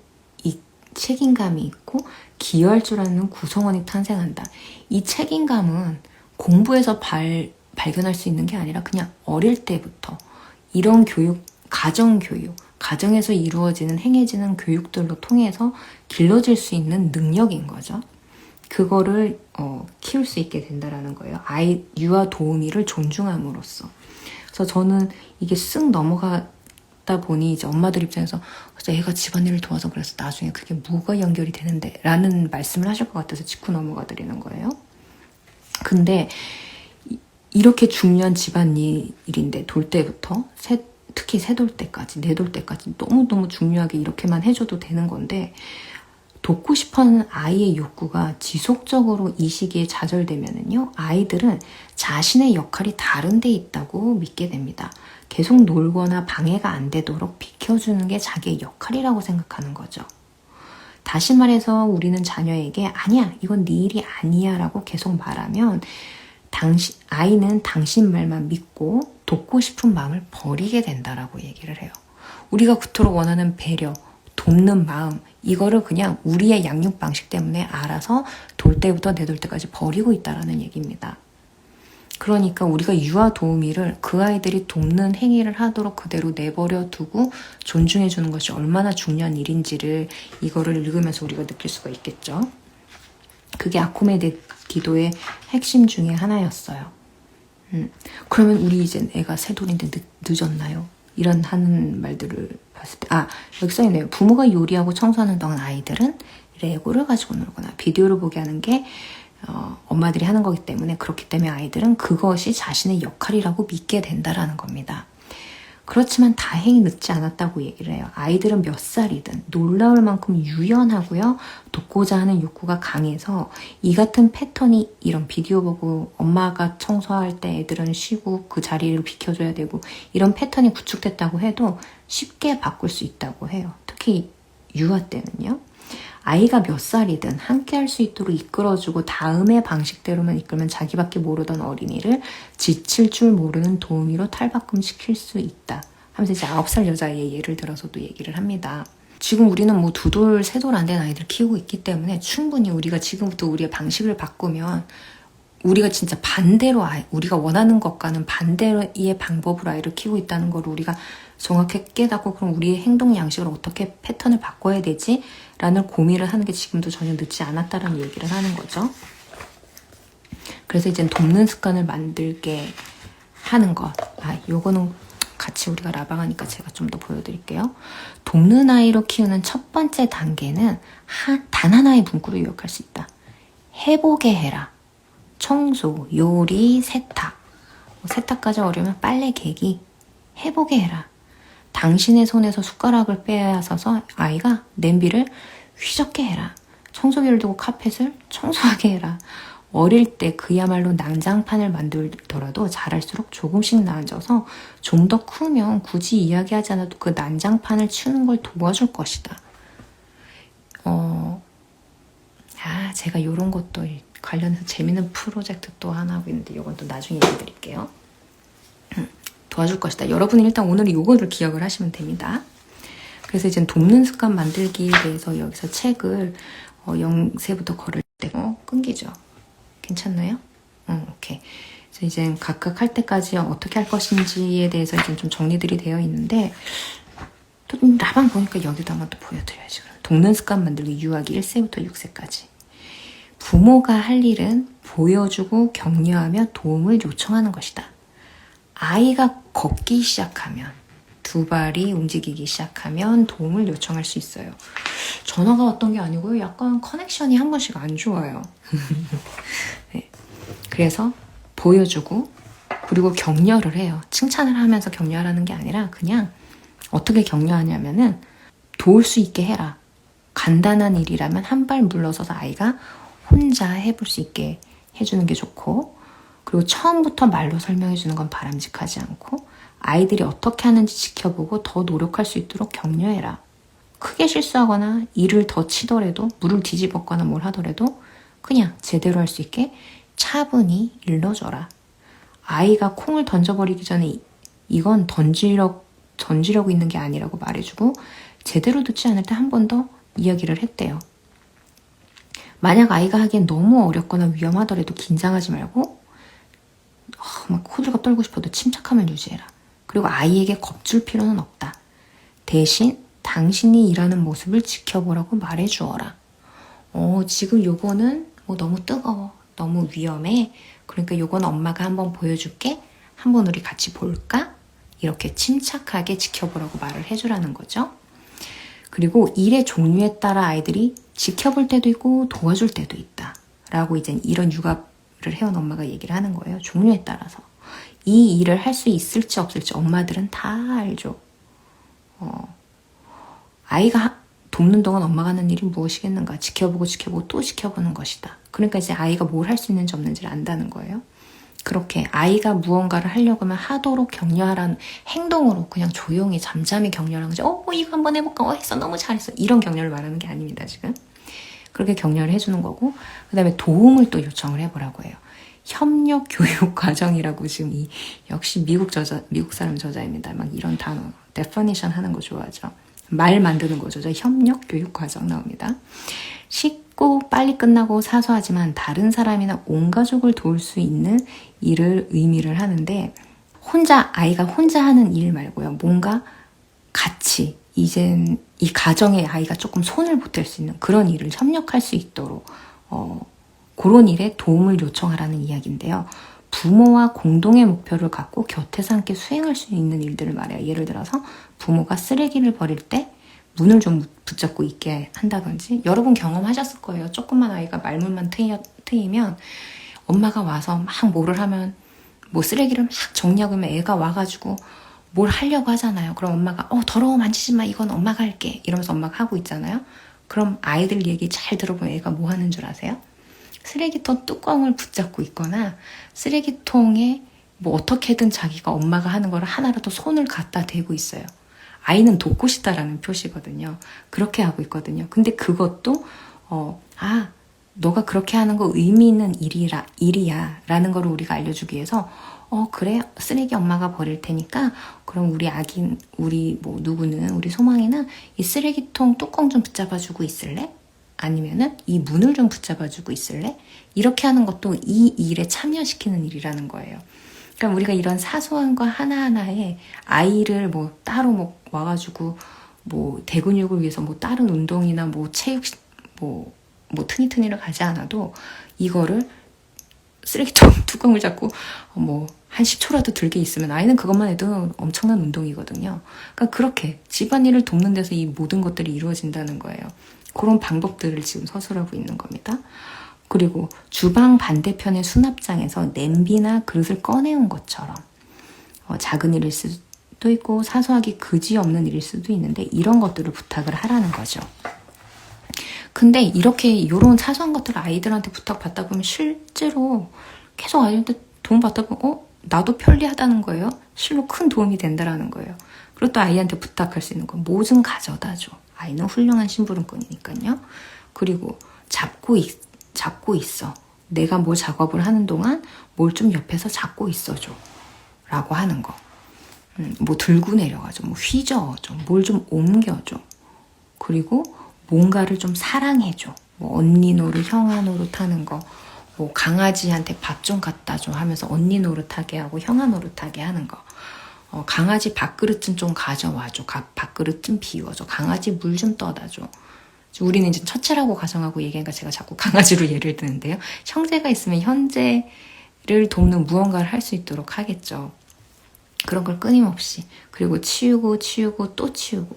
있고 기여할 줄 아는 구성원이 탄생한다. 이 책임감은 공부에서 발견할 수 있는 게 아니라 그냥 어릴 때부터 이런 교육, 가정교육, 가정에서 이루어지는 행해지는 교육들로 통해서 길러질 수 있는 능력인 거죠. 그거를 키울 수 있게 된다라는 거예요. 유아 도우미를 존중함으로써. 그래서 저는 이게 쓱 넘어가다 보니 이제 엄마들 입장에서 애가 집안일을 도와서 그래서 나중에 그게 뭐가 연결이 되는데 라는 말씀을 하실 것 같아서 짚고 넘어가 드리는 거예요. 근데 이렇게 중요한 집안일인데 돌 때부터 특히 새돌 때까지, 내돌 때까지 너무너무 중요하게 이렇게만 해줘도 되는 건데 돕고 싶어하는 아이의 욕구가 지속적으로 이 시기에 좌절되면은요, 아이들은 자신의 역할이 다른 데 있다고 믿게 됩니다. 계속 놀거나 방해가 안 되도록 비켜주는 게 자기의 역할이라고 생각하는 거죠. 다시 말해서 우리는 자녀에게 아니야, 이건 네 일이 아니야 라고 계속 말하면 아이는 당신 말만 믿고 돕고 싶은 마음을 버리게 된다라고 얘기를 해요. 우리가 그토록 원하는 배려, 돕는 마음, 이거를 그냥 우리의 양육 방식 때문에 알아서 돌 때부터 내돌 때까지 버리고 있다라는 얘기입니다. 그러니까 우리가 유아 도우미를 그 아이들이 돕는 행위를 하도록 그대로 내버려 두고 존중해 주는 것이 얼마나 중요한 일인지를 이거를 읽으면서 우리가 느낄 수가 있겠죠. 그게 아코메디도의 핵심 중에 하나였어요. 그러면 우리 이제 애가 새돌인데 늦었나요? 이런 하는 말들을 봤을 때 여기 써있네요. 부모가 요리하고 청소하는 동안 아이들은 레고를 가지고 놀거나 비디오를 보게 하는 게 엄마들이 하는 거기 때문에, 그렇기 때문에 아이들은 그것이 자신의 역할이라고 믿게 된다라는 겁니다. 그렇지만 다행히 늦지 않았다고 얘기를 해요. 아이들은 몇 살이든 놀라울 만큼 유연하고요. 돕고자 하는 욕구가 강해서 이 같은 패턴이, 이런 비디오 보고 엄마가 청소할 때 애들은 쉬고 그 자리를 비켜줘야 되고 이런 패턴이 구축됐다고 해도 쉽게 바꿀 수 있다고 해요. 특히 유아 때는요. 아이가 몇 살이든 함께 할 수 있도록 이끌어주고 다음의 방식대로만 이끌면 자기밖에 모르던 어린이를 지칠 줄 모르는 도우미로 탈바꿈시킬 수 있다 하면서 이제 9살 여자의 예를 들어서도 얘기를 합니다. 지금 우리는 뭐 2돌, 3돌 안 된 아이들 키우고 있기 때문에 충분히 우리가 지금부터 우리의 방식을 바꾸면 우리가 진짜 반대로 우리가 원하는 것과는 반대의 방법으로 아이를 키우고 있다는 걸 우리가 정확히 깨닫고 그럼 우리의 행동 양식을 어떻게 패턴을 바꿔야 되지? 라는 고민을 하는 게 지금도 전혀 늦지 않았다라는 얘기를 하는 거죠. 그래서 이제 돕는 습관을 만들게 하는 것. 요거는 같이 우리가 라방하니까 제가 좀 더 보여드릴게요. 돕는 아이로 키우는 첫 번째 단계는 단 하나의 문구로 요약할 수 있다. 해보게 해라. 청소, 요리, 세탁. 세탁까지 어려우면 빨래 개기. 해보게 해라. 당신의 손에서 숟가락을 빼앗아서 아이가 냄비를 휘젓게 해라. 청소기를 두고 카펫을 청소하게 해라. 어릴 때 그야말로 난장판을 만들더라도 자랄수록 조금씩 나아져서 좀 더 크면 굳이 이야기하지 않아도 그 난장판을 치우는 걸 도와줄 것이다. 제가 이런 것도 관련해서 재밌는 프로젝트 또 하나 하고 있는데 이건 또 나중에 얘기 드릴게요. 도와줄 것이다. 여러분이 일단 오늘 요거를 기억을 하시면 됩니다. 그래서 이제 돕는 습관 만들기에 대해서 여기서 책을 0세부터 걸을 때 끊기죠. 괜찮나요? 오케이. 그래서 이제 각각 할 때까지 어떻게 할 것인지에 대해서 이제 좀 정리들이 되어 있는데 또 라방 보니까 여기도 한번 또 보여드려야지. 돕는 습관 만들기 유아기 1세부터 6세까지. 부모가 할 일은 보여주고 격려하며 도움을 요청하는 것이다. 아이가 걷기 시작하면, 두 발이 움직이기 시작하면 도움을 요청할 수 있어요. 전화가 왔던 게 아니고요. 약간 커넥션이 한 번씩 안 좋아요. 네. 그래서 보여주고 그리고 격려를 해요. 칭찬을 하면서 격려하라는 게 아니라 그냥 어떻게 격려하냐면은 도울 수 있게 해라. 간단한 일이라면 한 발 물러서서 아이가 혼자 해볼 수 있게 해주는 게 좋고, 그리고 처음부터 말로 설명해 주는 건 바람직하지 않고 아이들이 어떻게 하는지 지켜보고 더 노력할 수 있도록 격려해라. 크게 실수하거나 일을 더 치더라도, 물을 뒤집었거나 뭘 하더라도 그냥 제대로 할 수 있게 차분히 일러줘라. 아이가 콩을 던져버리기 전에 이건 던지려고 있는 게 아니라고 말해주고 제대로 듣지 않을 때 한 번 더 이야기를 했대요. 만약 아이가 하기엔 너무 어렵거나 위험하더라도 긴장하지 말고 막 호들갑 떨고 싶어도 침착함을 유지해라. 그리고 아이에게 겁줄 필요는 없다. 대신 당신이 일하는 모습을 지켜보라고 말해주어라. 지금 요거는 너무 뜨거워. 너무 위험해. 그러니까 요건 엄마가 한번 보여줄게. 한번 우리 같이 볼까? 이렇게 침착하게 지켜보라고 말을 해주라는 거죠. 그리고 일의 종류에 따라 아이들이 지켜볼 때도 있고 도와줄 때도 있다. 라고 이제 이런 육아를 해온 엄마가 얘기를 하는 거예요. 종류에 따라서. 이 일을 할 수 있을지 없을지 엄마들은 다 알죠. 아이가 돕는 동안 엄마가 하는 일이 무엇이겠는가. 지켜보고 또 지켜보는 것이다. 그러니까 이제 아이가 뭘 할 수 있는지 없는지를 안다는 거예요. 그렇게 아이가 무언가를 하려고 하면 하도록 격려하라는 행동으로 그냥 조용히 잠잠히 격려하는 거죠. 이거 한번 해볼까? 했어. 너무 잘했어. 이런 격려를 말하는 게 아닙니다, 지금. 그렇게 격려를 해주는 거고, 그 다음에 도움을 또 요청을 해보라고 해요. 협력 교육 과정이라고 지금 역시 미국 사람 저자입니다. 막 이런 단어, definition 하는 거 좋아하죠. 말 만드는 거죠. 협력 교육 과정 나옵니다. 쉽고 빨리 끝나고 사소하지만 다른 사람이나 온 가족을 도울 수 있는 일을 의미를 하는데, 아이가 혼자 하는 일 말고요. 뭔가 같이 이젠 이 가정에 아이가 조금 손을 보탤 수 있는 그런 일을 협력할 수 있도록 그런 일에 도움을 요청하라는 이야기인데요. 부모와 공동의 목표를 갖고 곁에서 함께 수행할 수 있는 일들을 말해요. 예를 들어서 부모가 쓰레기를 버릴 때 문을 좀 붙잡고 있게 한다든지, 여러분 경험하셨을 거예요. 조금만 아이가 말문만 트이면 엄마가 와서 막 뭐를 하면 쓰레기를 막 정리하고 있으면 애가 와가지고 뭘 하려고 하잖아요. 그럼 엄마가 더러워 만지지 마. 이건 엄마가 할게. 이러면서 엄마가 하고 있잖아요. 그럼 아이들 얘기 잘 들어보면 애가 뭐 하는 줄 아세요? 쓰레기통 뚜껑을 붙잡고 있거나 쓰레기통에 어떻게든 자기가 엄마가 하는 걸 하나라도 손을 갖다 대고 있어요. 아이는 돕고 싶다라는 표시거든요. 그렇게 하고 있거든요. 근데 그것도 너가 그렇게 하는 거 의미 있는 일이야 라는 걸 우리가 알려주기 위해서 그래, 쓰레기 엄마가 버릴 테니까 그럼 우리 누구는, 우리 소망이는 이 쓰레기통 뚜껑 좀 붙잡아주고 있을래? 아니면은 이 문을 좀 붙잡아주고 있을래? 이렇게 하는 것도 이 일에 참여시키는 일이라는 거예요. 그러니까 우리가 이런 사소한 거 하나하나에 아이를 뭐 따로 뭐 와가지고 뭐 대근육을 위해서 뭐 다른 운동이나 뭐 체육 뭐 트니트니를 가지 않아도 이거를 쓰레기통 뚜껑을 잡고 뭐 한 10초라도 들게 있으면 아이는 그것만 해도 엄청난 운동이거든요. 그러니까 그렇게 집안일을 돕는 데서 이 모든 것들이 이루어진다는 거예요. 그런 방법들을 지금 서술하고 있는 겁니다. 그리고 주방 반대편의 수납장에서 냄비나 그릇을 꺼내온 것처럼 작은 일일 수도 있고 사소하기 그지없는 일일 수도 있는데 이런 것들을 부탁을 하라는 거죠. 근데 이렇게 이런 사소한 것들을 아이들한테 부탁받다 보면 실제로 계속 아이한테 도움 받다 보면 나도 편리하다는 거예요. 실로 큰 도움이 된다라는 거예요. 그리고 또 아이한테 부탁할 수 있는 건 뭐 좀 가져다 줘. 아이는 훌륭한 심부름꾼이니까요. 그리고 잡고 있어. 내가 뭘 작업을 하는 동안 뭘 좀 옆에서 잡고 있어줘. 라고 하는 거. 뭐 들고 내려가줘. 뭐 휘저어줘. 뭘 좀 옮겨줘. 그리고 뭔가를 좀 사랑해줘. 뭐 언니 노릇, 형아 노릇 하는 거. 뭐 강아지한테 밥 좀 갖다 줘 하면서 언니 노릇하게 하고 형아 노릇하게 하는 거. 강아지 밥그릇 좀 가져와줘. 밥그릇 좀 비워줘. 강아지 물 좀 떠다 줘. 우리는 이제 첫째라고 가정하고 얘기하니까 제가 자꾸 강아지로 예를 드는데요. 형제가 있으면 형제를 돕는 무언가를 할 수 있도록 하겠죠. 그런 걸 끊임없이. 그리고 치우고 또 치우고.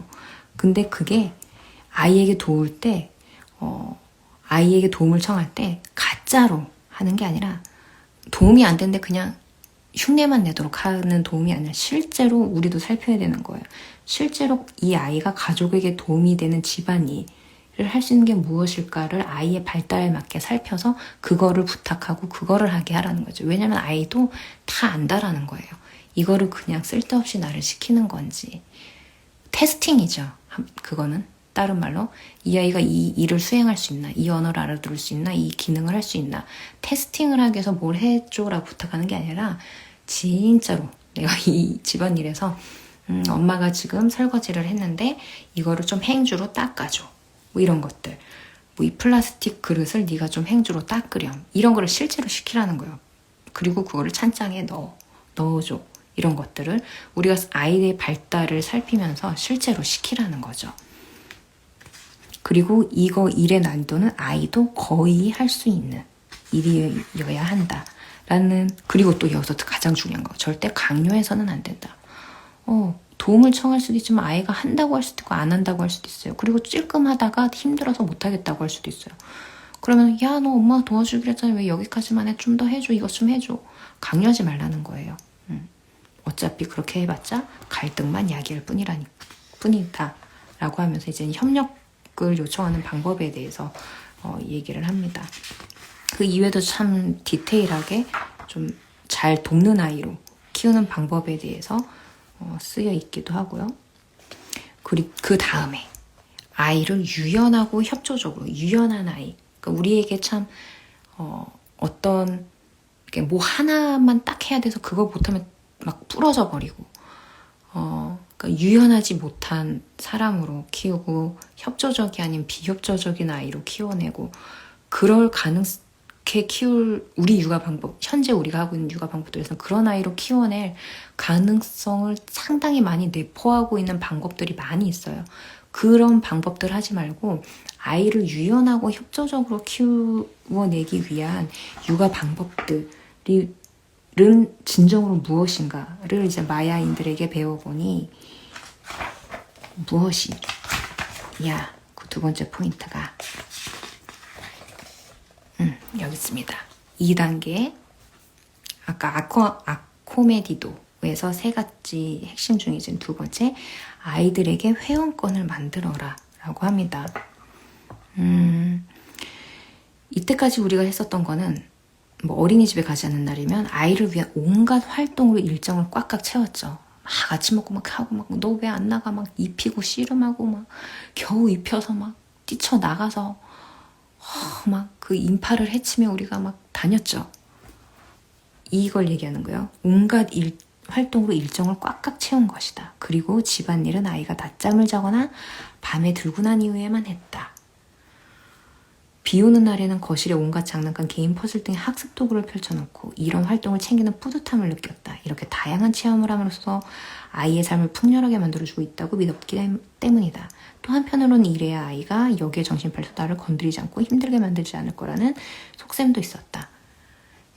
근데 그게 아이에게 도울 때 아이에게 도움을 청할 때 가짜로 하는 게 아니라 도움이 안 되는데 그냥 흉내만 내도록 하는 도움이 아니라 실제로 우리도 살펴야 되는 거예요. 실제로 이 아이가 가족에게 도움이 되는 집안일을 할 수 있는 게 무엇일까를 아이의 발달에 맞게 살펴서 그거를 부탁하고 그거를 하게 하라는 거죠. 왜냐면 아이도 다 안다라는 거예요. 이거를 그냥 쓸데없이 나를 시키는 건지. 테스팅이죠. 그거는. 다른 말로 이 아이가 이 일을 수행할 수 있나, 이 언어를 알아들을 수 있나, 이 기능을 할 수 있나 테스팅을 하기 위해서 뭘 해줘라고 부탁하는 게 아니라 진짜로 내가 이 집안일에서 엄마가 지금 설거지를 했는데 이거를 좀 행주로 닦아줘. 뭐 이런 것들. 뭐 이 플라스틱 그릇을 네가 좀 행주로 닦으렴. 이런 거를 실제로 시키라는 거예요. 그리고 그거를 찬장에 넣어줘. 이런 것들을 우리가 아이의 발달을 살피면서 실제로 시키라는 거죠. 그리고 이거 일의 난이도는 아이도 거의 할 수 있는 일이어야 한다. 그리고 또 여기서 가장 중요한 거. 절대 강요해서는 안 된다. 도움을 청할 수도 있지만 아이가 한다고 할 수도 있고 안 한다고 할 수도 있어요. 그리고 찔끔하다가 힘들어서 못하겠다고 할 수도 있어요. 그러면 야, 너 엄마 도와주기로 했잖아. 왜 여기까지만 해? 좀 더 해줘. 이것 좀 해줘. 강요하지 말라는 거예요. 어차피 그렇게 해봤자 갈등만 야기할 뿐이다. 라고 하면서 이제 협력을 요청하는 방법에 대해서 얘기를 합니다. 그 이외에도 참 디테일하게 좀 잘 돕는 아이로 키우는 방법에 대해서 쓰여 있기도 하고요. 그리고 그 다음에 아이를 유연하고 협조적으로 유연한 아이. 그러니까 우리에게 참 어떤 뭐 하나만 딱 해야 돼서 그거 못하면 막 부러져 버리고 그러니까 유연하지 못한 사람으로 키우고 협조적이 아닌 비협조적인 아이로 키워내고 그럴 가능케 키울 우리 육아 방법 현재 우리가 하고 있는 육아 방법들에서는 그런 아이로 키워낼 가능성을 상당히 많이 내포하고 있는 방법들이 많이 있어요. 그런 방법들 하지 말고 아이를 유연하고 협조적으로 키워내기 위한 육아 방법들이 는 진정으로 무엇인가를 이제 마야인들에게 배워보니 무엇이야? 그 두 번째 포인트가 여기 있습니다. 2단계 아까 아코메디도에서 세 가지 핵심 중에 지금 두 번째 아이들에게 회원권을 만들어라 라고 합니다. 이때까지 우리가 했었던 거는 뭐 어린이집에 가지 않는 날이면 아이를 위한 온갖 활동으로 일정을 꽉꽉 채웠죠. 막 아침 먹고 막 하고 막 너 왜 안 나가 막 입히고 씨름하고 막 겨우 입혀서 막 뛰쳐나가서 막 그 인파를 헤치며 우리가 막 다녔죠. 이걸 얘기하는 거예요. 온갖 활동으로 일정을 꽉꽉 채운 것이다. 그리고 집안일은 아이가 낮잠을 자거나 밤에 들고 난 이후에만 했다. 비 오는 날에는 거실에 온갖 장난감, 게임, 퍼즐 등의 학습 도구를 펼쳐놓고 이런 활동을 챙기는 뿌듯함을 느꼈다. 이렇게 다양한 체험을 함으로써 아이의 삶을 풍요하게 만들어주고 있다고 믿었기 때문이다. 또 한편으로는 이래야 아이가 여기에 정신 팔려서 나를 건드리지 않고 힘들게 만들지 않을 거라는 속셈도 있었다.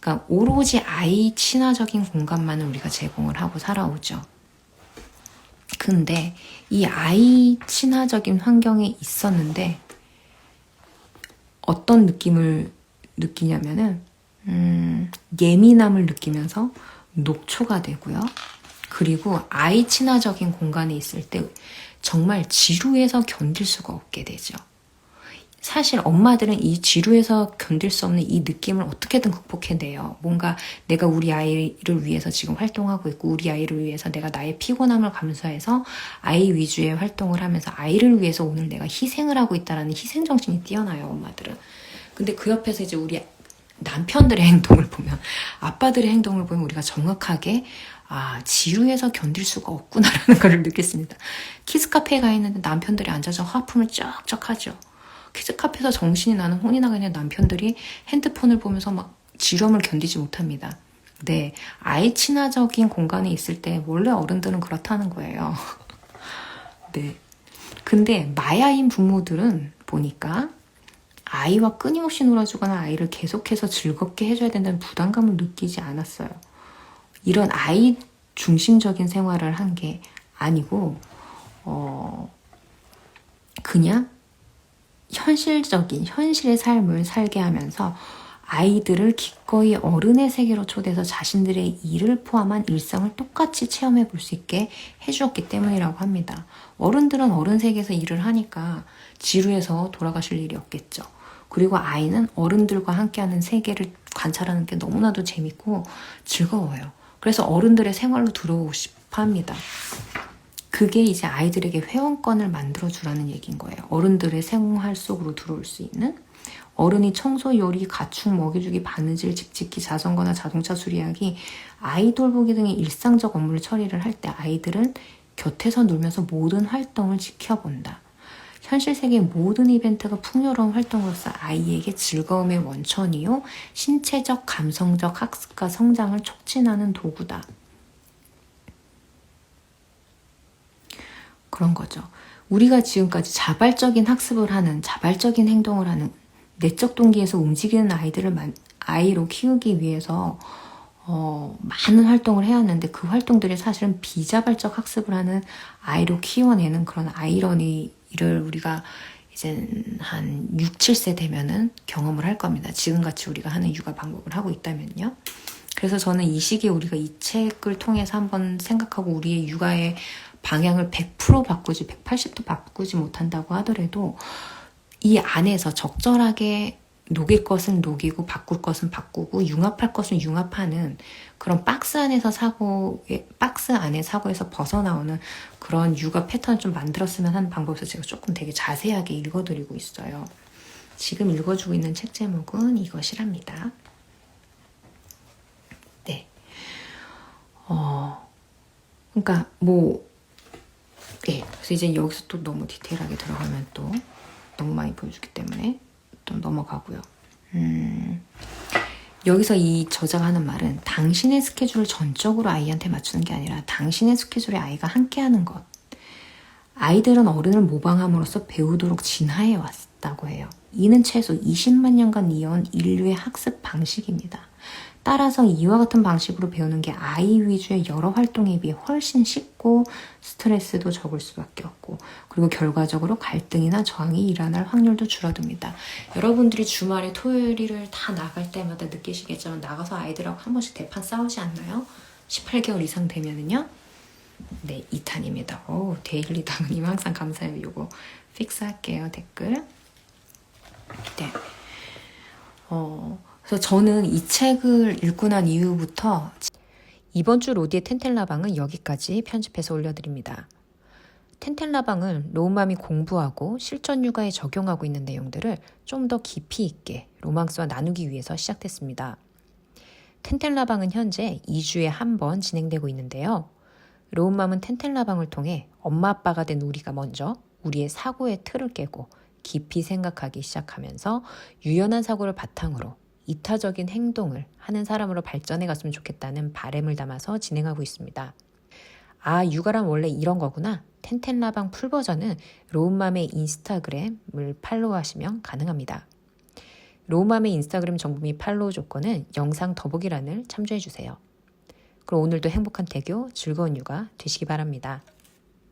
그러니까 오로지 아이 친화적인 공간만을 우리가 제공을 하고 살아오죠. 근데 이 아이 친화적인 환경에 있었는데 어떤 느낌을 느끼냐면은 예민함을 느끼면서 녹초가 되고요. 그리고 아이 친화적인 공간에 있을 때 정말 지루해서 견딜 수가 없게 되죠. 사실 엄마들은 이 지루해서 견딜 수 없는 이 느낌을 어떻게든 극복해내요. 뭔가 내가 우리 아이를 위해서 지금 활동하고 있고 우리 아이를 위해서 내가 나의 피곤함을 감수해서 아이 위주의 활동을 하면서 아이를 위해서 오늘 내가 희생을 하고 있다는 희생정신이 뛰어나요, 엄마들은. 근데 그 옆에서 이제 우리 남편들의 행동을 보면, 아빠들의 행동을 보면 우리가 정확하게 지루해서 견딜 수가 없구나라는 걸 느꼈습니다. 키즈카페에 가 있는데 남편들이 앉아서 화품을 쫙쫙 하죠. 키즈카페에서 정신이 나는 혼이 나가는 남편들이 핸드폰을 보면서 막 지루함을 견디지 못합니다. 네, 아이 친화적인 공간에 있을 때 원래 어른들은 그렇다는 거예요. 네. 근데 마야인 부모들은 보니까 아이와 끊임없이 놀아주거나 아이를 계속해서 즐겁게 해줘야 된다는 부담감을 느끼지 않았어요. 이런 아이 중심적인 생활을 한 게 아니고 그냥 현실의 삶을 살게 하면서 아이들을 기꺼이 어른의 세계로 초대해서 자신들의 일을 포함한 일상을 똑같이 체험해 볼 수 있게 해주었기 때문이라고 합니다. 어른들은 어른 세계에서 일을 하니까 지루해서 돌아가실 일이 없겠죠. 그리고 아이는 어른들과 함께하는 세계를 관찰하는 게 너무나도 재밌고 즐거워요. 그래서 어른들의 생활로 들어오고 싶어 합니다. 그게 이제 아이들에게 회원권을 만들어주라는 얘기인 거예요. 어른들의 생활 속으로 들어올 수 있는, 어른이 청소, 요리, 가축, 먹이주기, 바느질, 집 짓기, 자전거나 자동차 수리하기, 아이 돌보기 등의 일상적 업무를 처리를 할 때 아이들은 곁에서 놀면서 모든 활동을 지켜본다. 현실 세계의 모든 이벤트가 풍요로운 활동으로서 아이에게 즐거움의 원천이요, 신체적, 감성적 학습과 성장을 촉진하는 도구다. 그런 거죠. 우리가 지금까지 자발적인 학습을 하는, 자발적인 행동을 하는, 내적 동기에서 움직이는 아이로 키우기 위해서 많은 활동을 해왔는데 그 활동들이 사실은 비자발적 학습을 하는 아이로 키워내는 그런 아이러니를 우리가 이제 한 6, 7세 되면은 경험을 할 겁니다. 지금같이 우리가 하는 육아 방법을 하고 있다면요. 그래서 저는 이 시기에 우리가 이 책을 통해서 한번 생각하고 우리의 육아의 방향을 100% 바꾸지 180도 바꾸지 못한다고 하더라도 이 안에서 적절하게 녹일 것은 녹이고 바꿀 것은 바꾸고 융합할 것은 융합하는 그런 박스 안에 사고에서 벗어나오는 그런 육아 패턴을 좀 만들었으면 하는 방법에서 제가 조금 되게 자세하게 읽어드리고 있어요. 지금 읽어주고 있는 책 제목은 이것이랍니다. 네. 그러니까 그래서 이제 여기서 또 너무 디테일하게 들어가면 또 너무 많이 보여주기 때문에 좀 넘어가고요. 여기서 이 저자가 하는 말은 당신의 스케줄을 전적으로 아이한테 맞추는 게 아니라 당신의 스케줄에 아이가 함께하는 것. 아이들은 어른을 모방함으로써 배우도록 진화해 왔다고 해요. 이는 최소 20만 년간 이어온 인류의 학습 방식입니다. 따라서 이와 같은 방식으로 배우는 게 아이 위주의 여러 활동에 비해 훨씬 쉽고 스트레스도 적을 수밖에 없고, 그리고 결과적으로 갈등이나 저항이 일어날 확률도 줄어듭니다. 여러분들이 주말에 토요일을 다 나갈 때마다 느끼시겠지만 나가서 아이들하고 한 번씩 대판 싸우지 않나요? 18개월 이상 되면은요. 네, 2탄입니다. 데일리 당님 항상 감사해요. 요거 픽스할게요. 댓글. 네. 그래서 저는 이 책을 읽고 난 이후부터 이번 주 로디의 텐텔라방은 여기까지 편집해서 올려드립니다. 텐텔라방은 로우맘이 공부하고 실전 육아에 적용하고 있는 내용들을 좀 더 깊이 있게 로망스와 나누기 위해서 시작됐습니다. 텐텔라방은 현재 2주에 한 번 진행되고 있는데요. 로우맘은 텐텔라방을 통해 엄마 아빠가 된 우리가 먼저 우리의 사고의 틀을 깨고 깊이 생각하기 시작하면서 유연한 사고를 바탕으로 이타적인 행동을 하는 사람으로 발전해 갔으면 좋겠다는 바람을 담아서 진행하고 있습니다. 아, 육아란 원래 이런 거구나. 텐텐라방 풀 버전은 로운맘의 인스타그램을 팔로우하시면 가능합니다. 로운맘의 인스타그램 정보 및 팔로우 조건은 영상 더보기란을 참조해주세요. 그럼 오늘도 행복한 태교, 즐거운 육아 되시기 바랍니다.